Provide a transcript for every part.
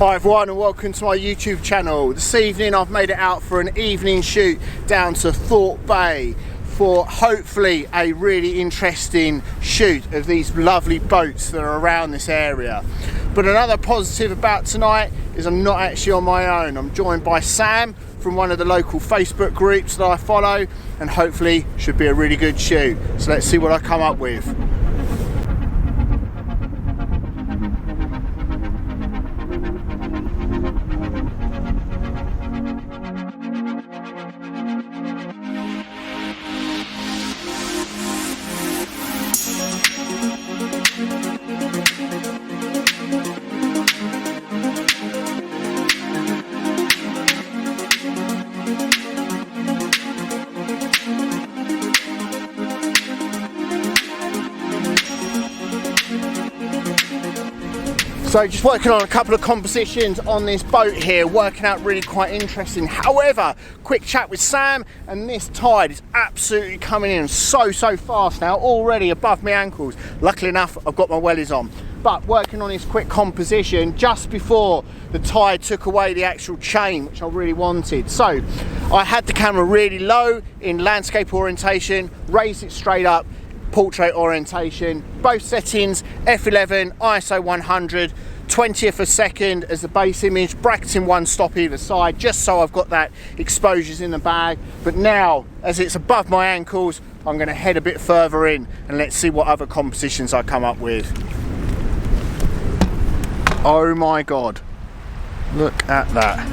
Hi everyone and welcome to my YouTube channel. This evening I've made it out for an evening shoot down to Thorpe Bay for hopefully a really interesting shoot of these lovely boats that are around this area. But another positive about tonight is I'm not actually on my own. I'm joined by Sam from one of the local Facebook groups that I follow, and hopefully should be a really good shoot. So let's see what I come up with. So just working on a couple of compositions on this boat here, working out really quite interesting. However, quick chat with Sam, and this tide is absolutely coming in so fast now, already above my ankles. Luckily enough, I've got my wellies on. But working on this quick composition just before the tide took away the actual chain, which I really wanted. So I had the camera really low in landscape orientation, raised it straight up, portrait orientation, both settings, f11, ISO 100, 20th a second as the base image, bracketing one stop either side, just so I've got that exposures in the bag. But now, as it's above my ankles, I'm going to head a bit further in and let's see what other compositions I come up with. Oh my god, look at that.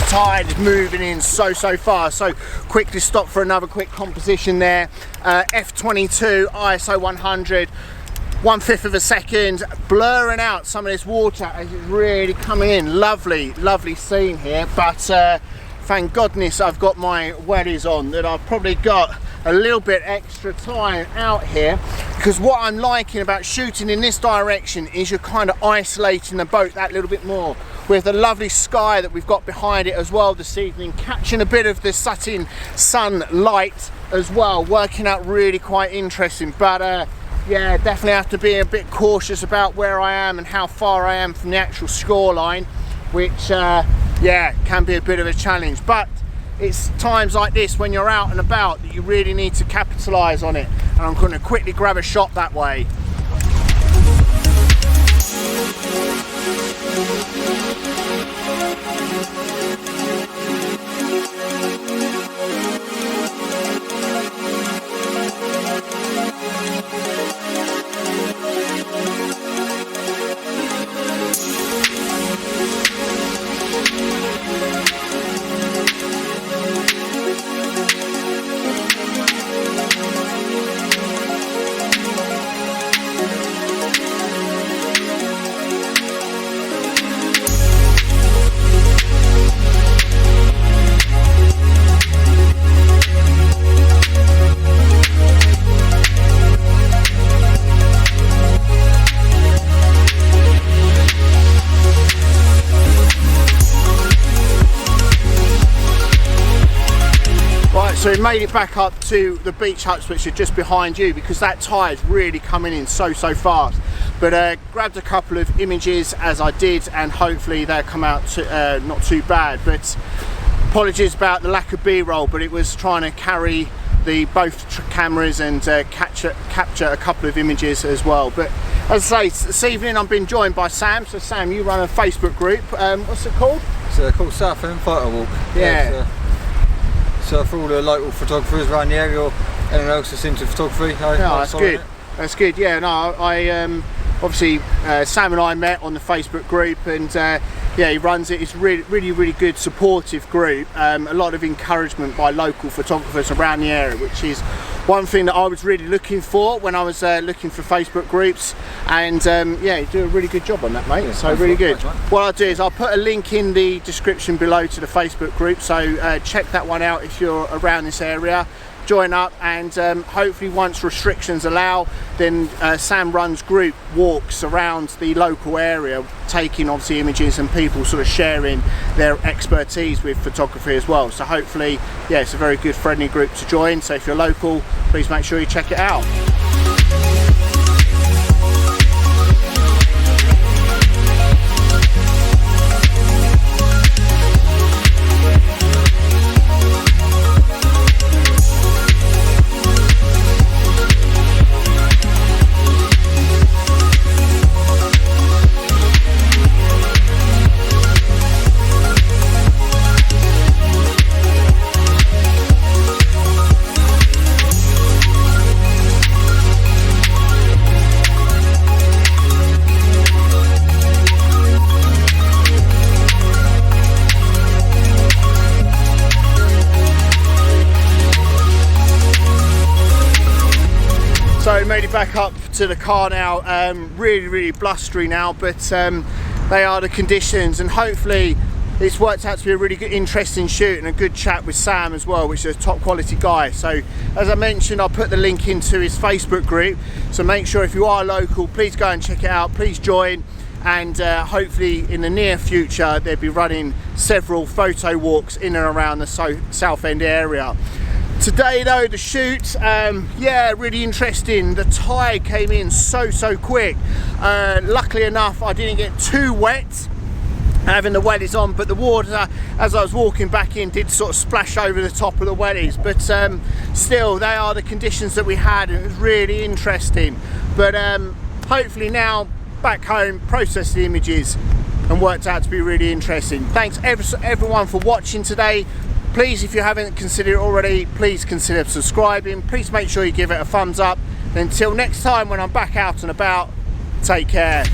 Tide is moving in so fast, so quickly stop for another quick composition there. F22 ISO 100, 1/5 of a second, blurring out some of this water as it's really coming in. Lovely scene here, but thank goodness I've got my wellies on, that I've probably got a little bit extra time out here, because what I'm liking about shooting in this direction is you're kind of isolating the boat that little bit more, with the lovely sky that we've got behind it as well this evening, catching a bit of the setting sunlight as well, working out really quite interesting. But yeah, definitely have to be a bit cautious about where I am and how far I am from the actual shoreline, which yeah, can be a bit of a challenge. But it's times like this when you're out and about that you really need to capitalize on it, and I'm going to quickly grab a shot that way. So we made it back up to the beach huts, which are just behind you, because that tide's really coming in so fast. But grabbed a couple of images as I did, and hopefully they'll come out not too bad. But apologies about the lack of B-roll, but it was trying to carry both cameras and capture a couple of images as well. But as I say, this evening I've been joined by Sam. So Sam, you run a Facebook group. What's it called? It's called Southend Photo Walk. Yeah. So for all the local photographers around the area, Anyone else that's into photography? No, that's good. That's good. Yeah, no, I obviously Sam and I met on the Facebook group, and yeah, he runs it. It's really good, supportive group. A lot of encouragement by local photographers around the area, which is one thing that I was really looking for when I was looking for Facebook groups. And yeah, you do a really good job on that, mate. Yeah, so really good. What I'll do is I'll put a link in the description below to the Facebook group, so check that one out if you're around this area. Join up, and hopefully once restrictions allow, then Sam runs group walks around the local area, taking obviously images and people sort of sharing their expertise with photography as well. So hopefully, yeah, it's a very good friendly group to join. So if you're local, please make sure you check it out. So made it back up to the car now, really blustery now, but they are the conditions, and hopefully it's worked out to be a really good, interesting shoot, and a good chat with Sam as well, which is a top quality guy. So as I mentioned, I'll put the link into his Facebook group, so make sure if you are local, please go and check it out, please join, and hopefully in the near future they'll be running several photo walks in and around the Southend area. Today though, the shoot, yeah, really interesting. The tide came in so quick. Luckily enough, I didn't get too wet having the wellies on, but the water as I was walking back in did sort of splash over the top of the wellies, but still they are the conditions that we had, and it was really interesting. But hopefully now back home, process the images, and worked out to be really interesting. Thanks everyone for watching today. Please, if you haven't considered it already, please consider subscribing. Please make sure you give it a thumbs up. Until next time when I'm back out and about, take care.